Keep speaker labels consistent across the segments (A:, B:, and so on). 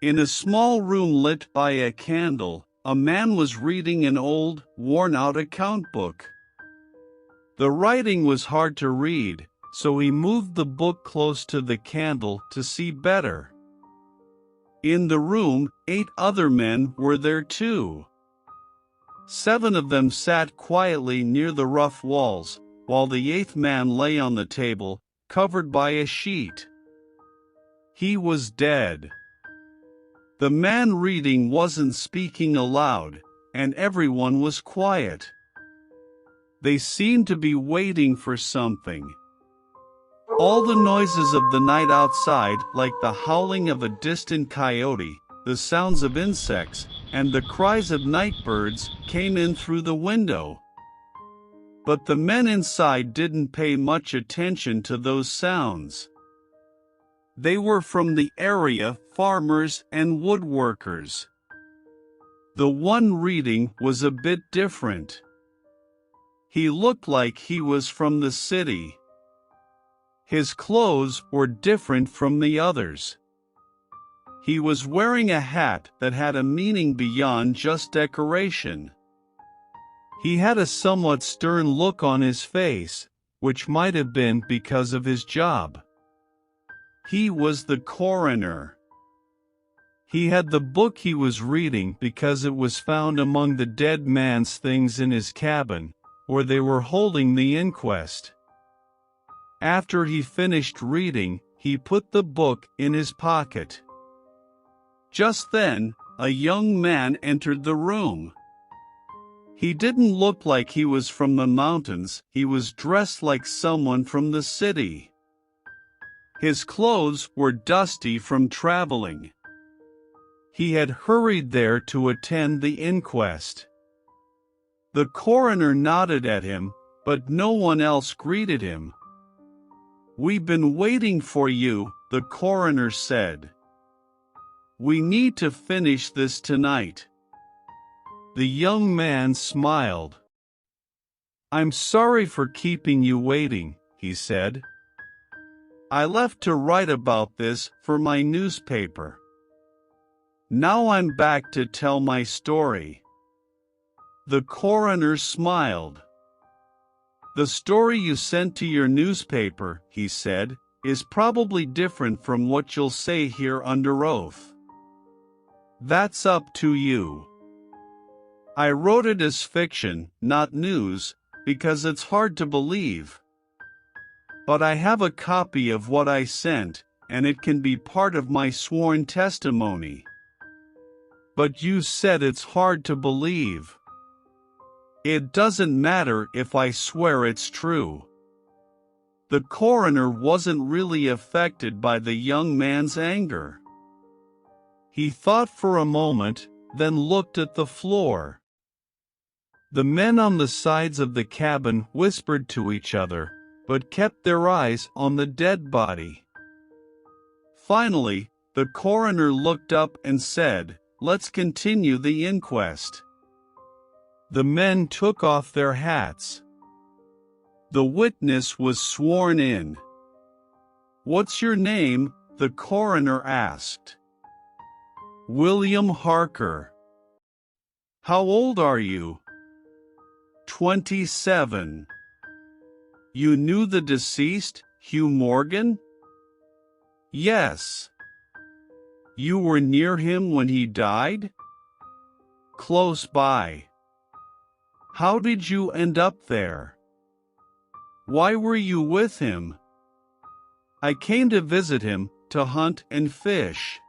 A: In a small room lit by a candle, a man was reading an old, worn-out account book. The writing was hard to read, so he moved the book close to the candle to see better. In the room, 8 other men were there too. 7 of them sat quietly near the rough walls, while the 8th man lay on the table, covered by a sheet. He was dead. The man reading wasn't speaking aloud, and everyone was quiet. They seemed to be waiting for something. All the noises of the night outside, like the howling of a distant coyote, the sounds of insects, and the cries of night birds, came in through the window. But the men inside didn't pay much attention to those sounds. They were from the area, farmers and woodworkers. The one reading was a bit different. He looked like he was from the city. His clothes were different from the others. He was wearing a hat that had a meaning beyond just decoration. He had a somewhat stern look on his face, which might have been because of his job. He was the coroner. He had the book he was reading because it was found among the dead man's things in his cabin, where they were holding the inquest. After he finished reading, he put the book in his pocket. Just then, a young man entered the room. He didn't look like he was from the mountains, he was dressed like someone from the city. His clothes were dusty from traveling. He had hurried there to attend the inquest. The coroner nodded at him, but no one else greeted him. "We've been waiting for you," the coroner said. "We need to finish this tonight." The young man smiled. "I'm sorry for keeping you waiting," he said. "I left to write about this for my newspaper. Now I'm back to tell my story." The coroner smiled. "The story you sent to your newspaper," he said, "is probably different from what you'll say here under oath. That's up to you. I wrote it as fiction, not news, because it's hard to believe. But I have a copy of what I sent, and it can be part of my sworn testimony." "But you said it's hard to believe." "It doesn't matter if I swear it's true." The coroner wasn't really affected by the young man's anger. He thought for a moment, then looked at the floor. The men on the sides of the cabin whispered to each other, but kept their eyes on the dead body. Finally, the coroner looked up and said, "Let's continue the inquest." The men took off their hats. The witness was sworn in. "What's your name?" the coroner asked. "William Harker." "How old are you?" 27. "You knew the deceased, Hugh Morgan?" "Yes." "You were near him when he died?" "Close by." "How did you end up there?" "Why were you with him?" "I came to visit him, to hunt and fish.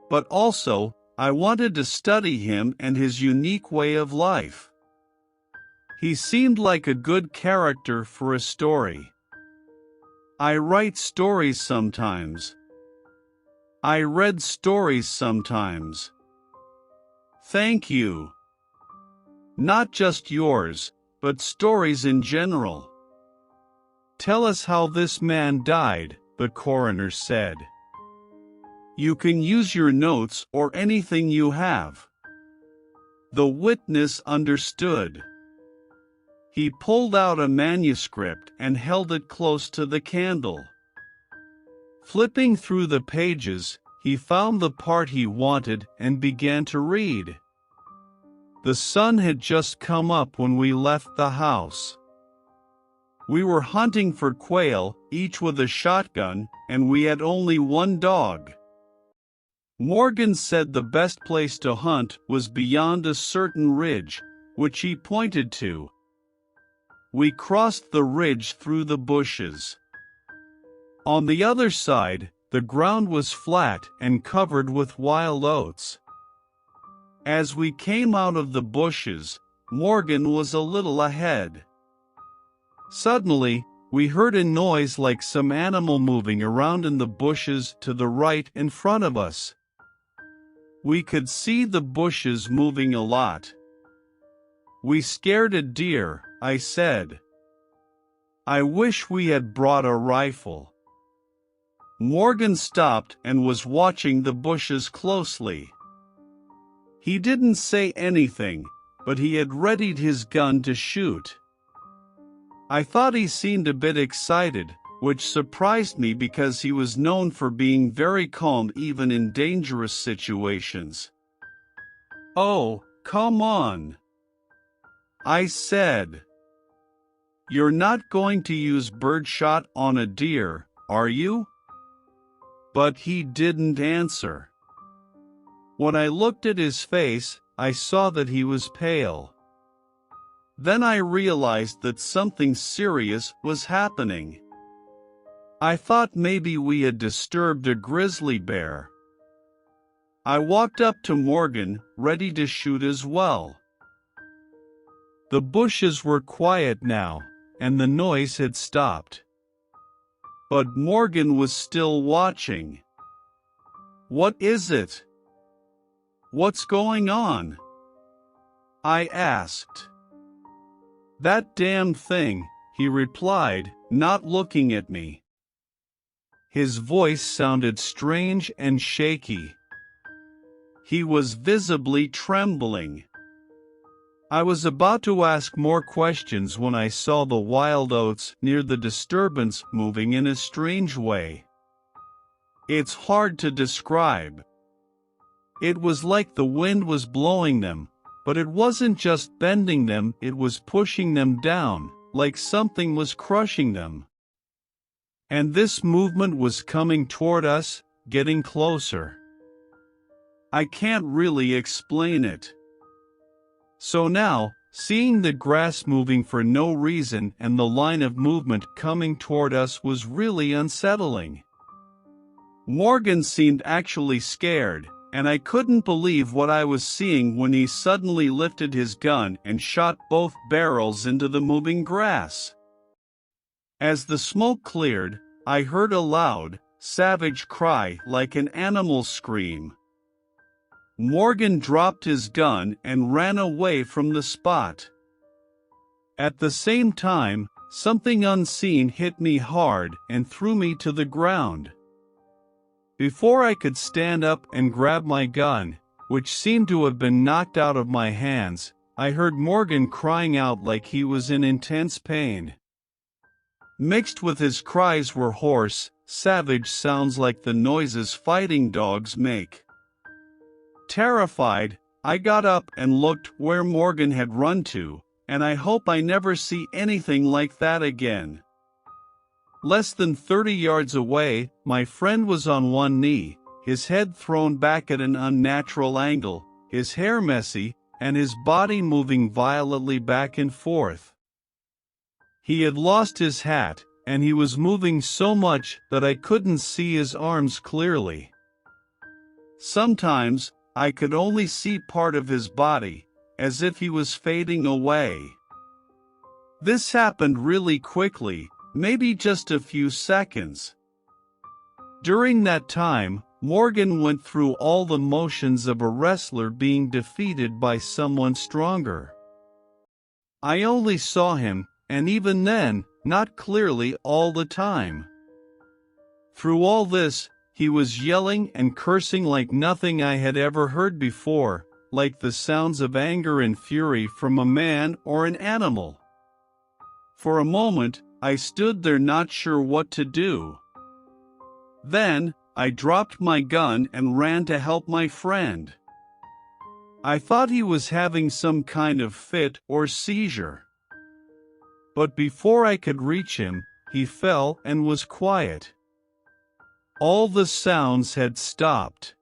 A: But also, I wanted to study him and his unique way of life. He seemed like a good character for a story. I write stories sometimes. I read stories sometimes." "Thank you. Not just yours, but stories in general." "Tell us how this man died," the coroner said. "You can use your notes or anything you have." The witness understood. He pulled out a manuscript and held it close to the candle. Flipping through the pages, he found the part he wanted and began to read. The sun had just come up when we left the house. We were hunting for quail, each with a shotgun, and we had only one dog. Morgan said the best place to hunt was beyond a certain ridge, which he pointed to. We crossed the ridge through the bushes. On the other side, the ground was flat and covered with wild oats. As we came out of the bushes, Morgan was a little ahead. Suddenly, we heard a noise like some animal moving around in the bushes to the right in front of us. We could see the bushes moving a lot. "We scared a deer," I said. "I wish we had brought a rifle." Morgan stopped and was watching the bushes closely. He didn't say anything, but he had readied his gun to shoot. I thought he seemed a bit excited, which surprised me because he was known for being very calm even in dangerous situations. "Oh, come on," I said. "You're not going to use birdshot on a deer, are you?" But he didn't answer. When I looked at his face, I saw that he was pale. Then I realized that something serious was happening. I thought maybe we had disturbed a grizzly bear. I walked up to Morgan, ready to shoot as well. The bushes were quiet now, and the noise had stopped. But Morgan was still watching. "What is it? What's going on?" I asked. "That damn thing," he replied, not looking at me. His voice sounded strange and shaky. He was visibly trembling. I was about to ask more questions when I saw the wild oats near the disturbance moving in a strange way. It's hard to describe. It was like the wind was blowing them, but it wasn't just bending them, it was pushing them down, like something was crushing them. And this movement was coming toward us, getting closer. I can't really explain it. So now, seeing the grass moving for no reason and the line of movement coming toward us was really unsettling. Morgan seemed actually scared, and I couldn't believe what I was seeing when he suddenly lifted his gun and shot both barrels into the moving grass. As the smoke cleared, I heard a loud, savage cry like an animal scream. Morgan dropped his gun and ran away from the spot. At the same time, something unseen hit me hard and threw me to the ground. Before I could stand up and grab my gun, which seemed to have been knocked out of my hands, I heard Morgan crying out like he was in intense pain. Mixed with his cries were hoarse, savage sounds like the noises fighting dogs make. Terrified, I got up and looked where Morgan had run to, and I hope I never see anything like that again. Less than 30 yards away, my friend was on one knee, his head thrown back at an unnatural angle, his hair messy, and his body moving violently back and forth. He had lost his hat, and he was moving so much that I couldn't see his arms clearly. Sometimes, I could only see part of his body, as if he was fading away. This happened really quickly, maybe just a few seconds. During that time, Morgan went through all the motions of a wrestler being defeated by someone stronger. I only saw him, and even then, not clearly all the time. Through all this, he was yelling and cursing like nothing I had ever heard before, like the sounds of anger and fury from a man or an animal. For a moment, I stood there not sure what to do. Then, I dropped my gun and ran to help my friend. I thought he was having some kind of fit or seizure. But before I could reach him, he fell and was quiet. All the sounds had stopped.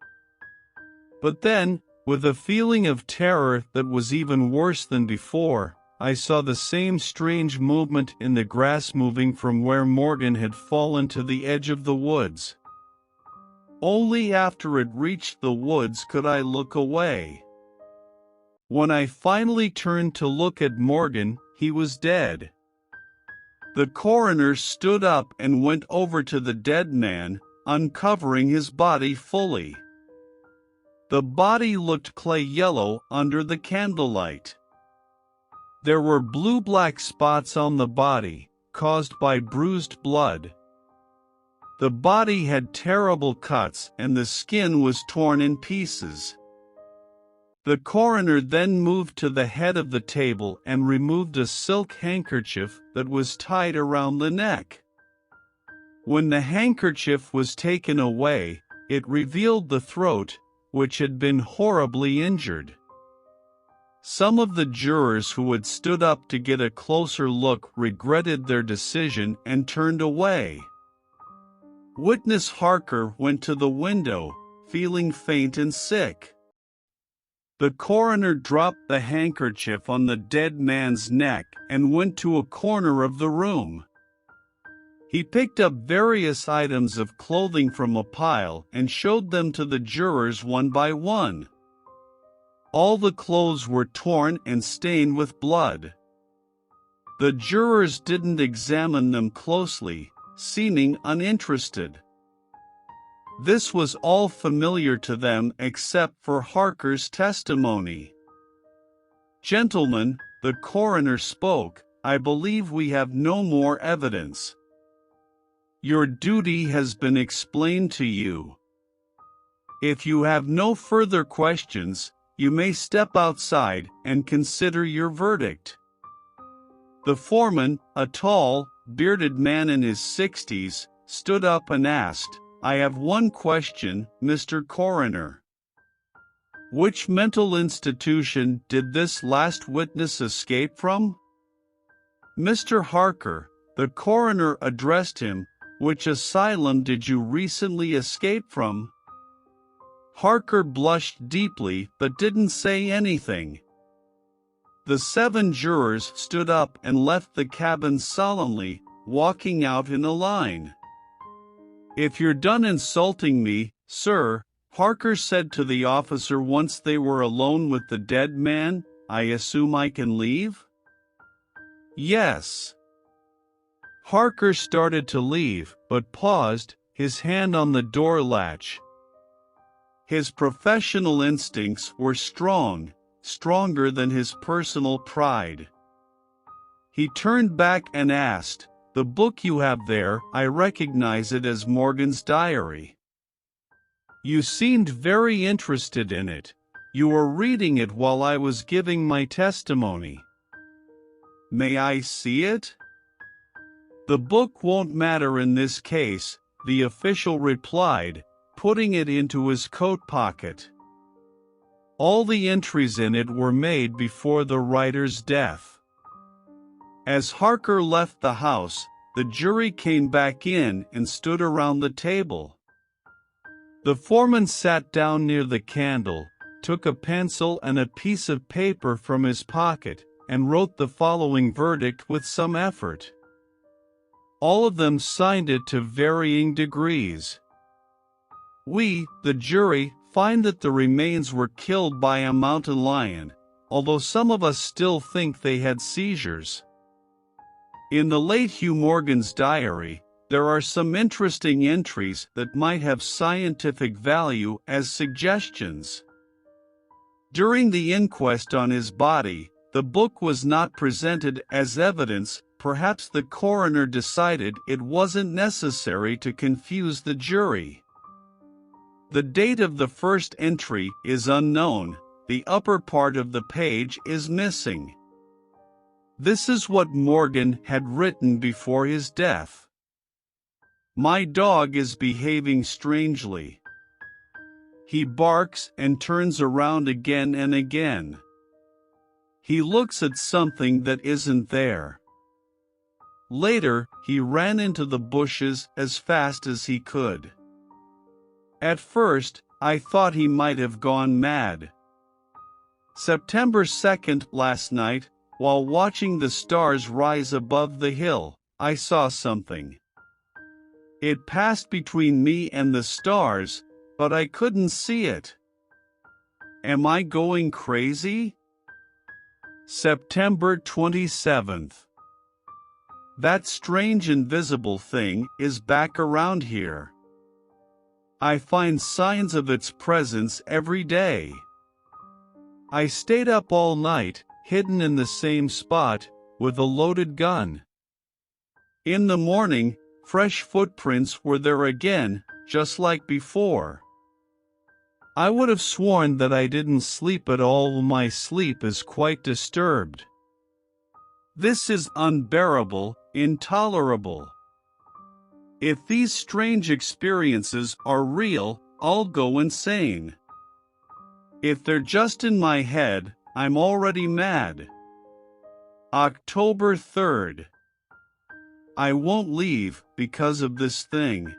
A: But then, with a feeling of terror that was even worse than before, I saw the same strange movement in the grass moving from where Morgan had fallen to the edge of the woods. Only after it reached the woods could I look away. When I finally turned to look at Morgan, he was dead. The coroner stood up and went over to the dead man, uncovering his body fully. The body looked clay yellow under the candlelight. There were blue-black spots on the body, caused by bruised blood. The body had terrible cuts and the skin was torn in pieces. The coroner then moved to the head of the table and removed a silk handkerchief that was tied around the neck. When the handkerchief was taken away, it revealed the throat, which had been horribly injured. Some of the jurors who had stood up to get a closer look regretted their decision and turned away. Witness Harker went to the window, feeling faint and sick. The coroner dropped the handkerchief on the dead man's neck and went to a corner of the room. He picked up various items of clothing from a pile and showed them to the jurors one by one. All the clothes were torn and stained with blood. The jurors didn't examine them closely, seeming uninterested. This was all familiar to them except for Harker's testimony. "Gentlemen," the coroner spoke, "I believe we have no more evidence. Your duty has been explained to you. If you have no further questions, you may step outside and consider your verdict." The foreman, a tall, bearded man in his 60s, stood up and asked, "I have one question, Mr. Coroner. Which mental institution did this last witness escape from?" "Mr. Harker," the coroner addressed him, "which asylum did you recently escape from?" Harker blushed deeply but didn't say anything. The 7 jurors stood up and left the cabin solemnly, walking out in a line. "If you're done insulting me, sir," Harker said to the officer once they were alone with the dead man, "I assume I can leave?" "Yes." Harker started to leave, but paused, his hand on the door latch. His professional instincts were strong, stronger than his personal pride. He turned back and asked, "The book you have there, I recognize it as Morgan's diary. You seemed very interested in it. You were reading it while I was giving my testimony. May I see it?" "The book won't matter in this case," the official replied, putting it into his coat pocket. All the entries in it were made before the writer's death. As Harker left the house, the jury came back in and stood around the table. The foreman sat down near the candle, took a pencil and a piece of paper from his pocket, and wrote the following verdict with some effort. All of them signed it to varying degrees. "We, the jury, find that the remains were killed by a mountain lion, although some of us still think they had seizures." In the late Hugh Morgan's diary, there are some interesting entries that might have scientific value as suggestions. During the inquest on his body, the book was not presented as evidence. Perhaps the coroner decided it wasn't necessary to confuse the jury. The date of the first entry is unknown. The upper part of the page is missing. This is what Morgan had written before his death. My dog is behaving strangely. He barks and turns around again and again. He looks at something that isn't there. Later, he ran into the bushes as fast as he could. At first, I thought he might have gone mad. September 2nd, last night, while watching the stars rise above the hill, I saw something. It passed between me and the stars, but I couldn't see it. Am I going crazy? September 27th. That strange invisible thing is back around here. I find signs of its presence every day. I stayed up all night, hidden in the same spot, with a loaded gun. In the morning, fresh footprints were there again, just like before. I would have sworn that I didn't sleep at all. My sleep is quite disturbed. This is unbearable, intolerable. If these strange experiences are real, I'll go insane. If they're just in my head, I'm already mad. October 3rd. I won't leave because of this thing.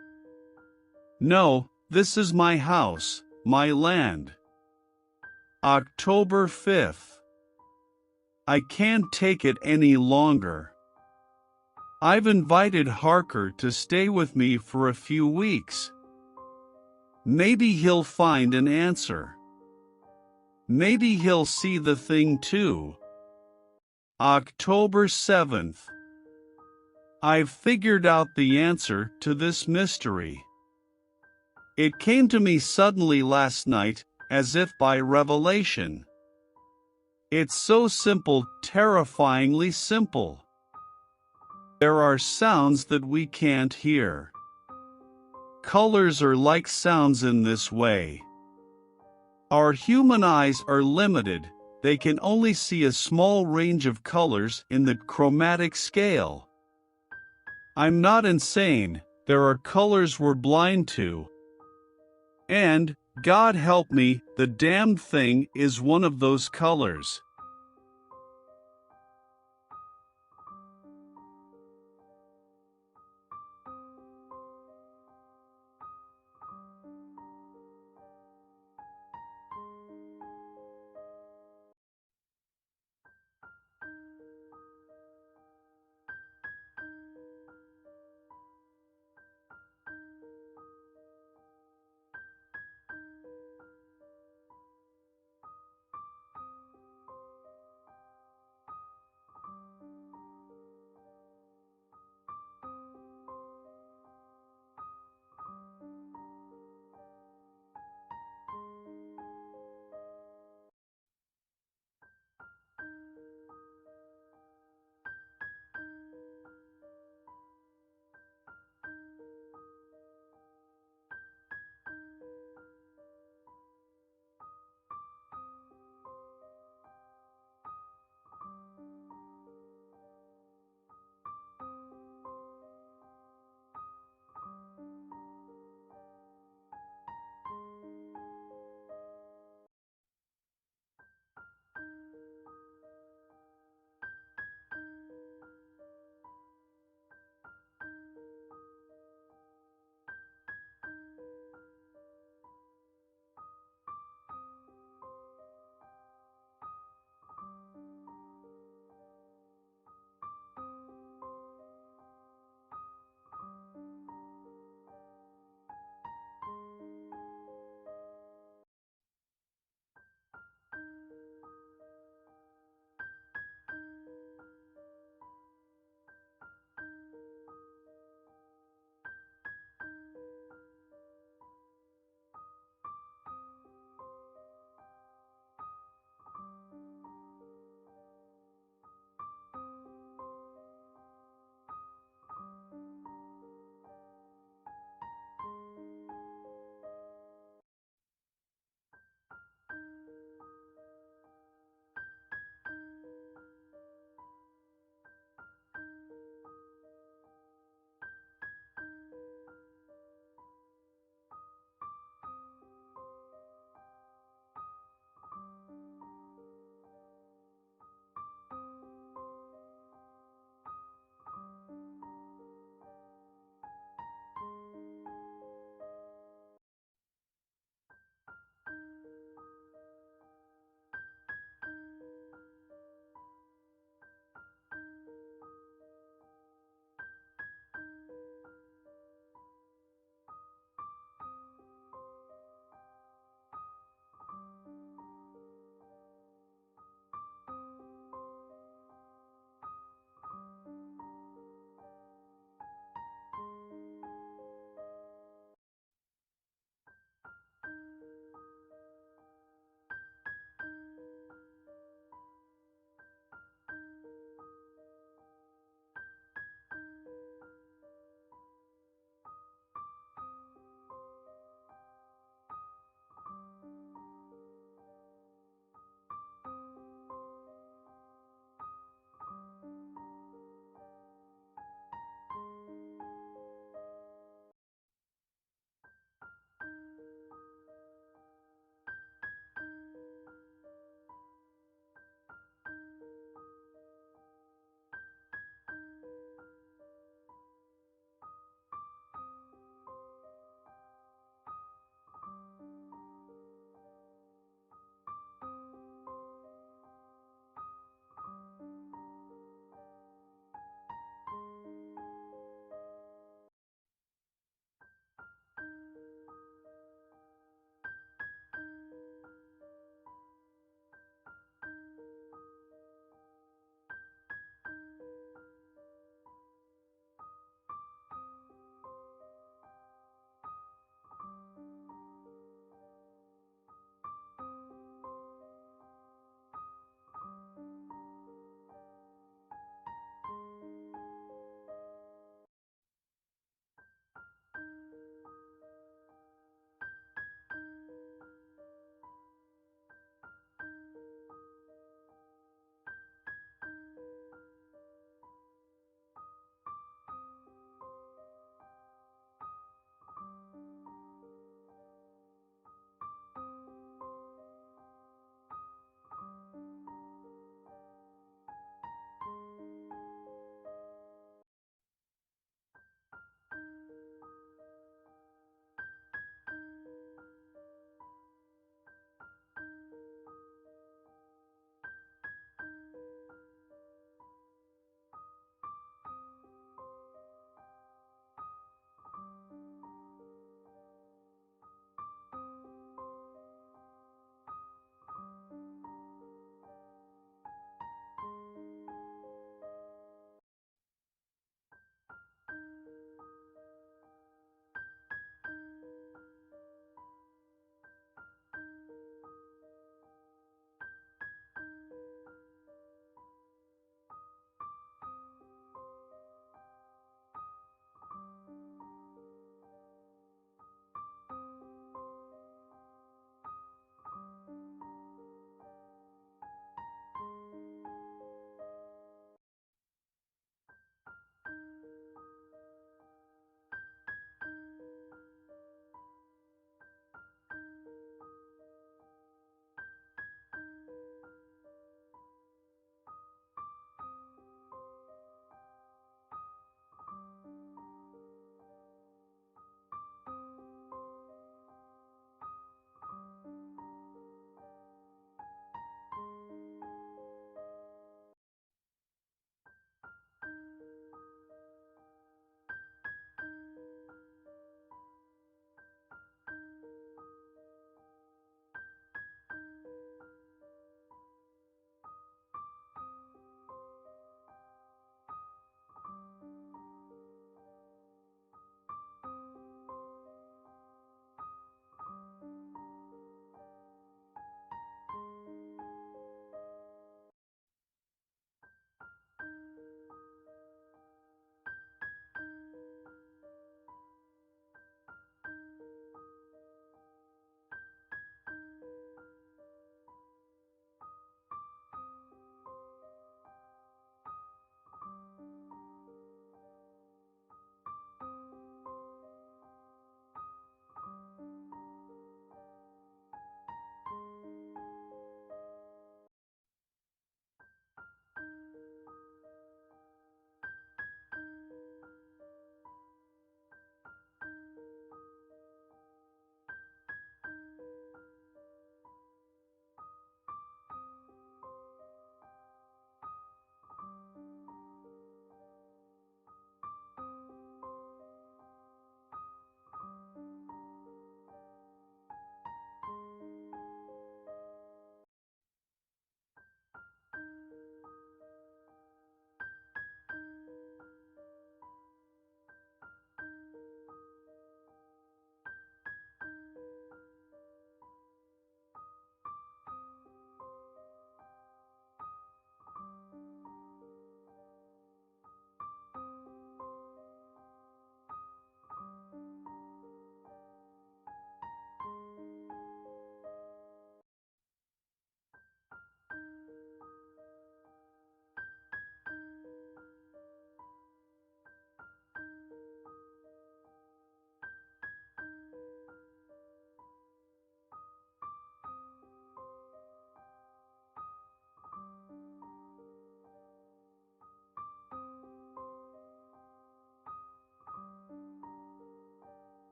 A: No, this is my house, my land. October 5th. I can't take it any longer. I've invited Harker to stay with me for a few weeks. Maybe he'll find an answer. Maybe he'll see the thing too. October 7th. I've figured out the answer to this mystery. It came to me suddenly last night, as if by revelation. It's so simple, terrifyingly simple. There are sounds that we can't hear. Colors are like sounds in this way. Our human eyes are limited, they can only see a small range of colors in the chromatic scale. I'm not insane, there are colors we're blind to. And, God help me, the damned thing is one of those colors.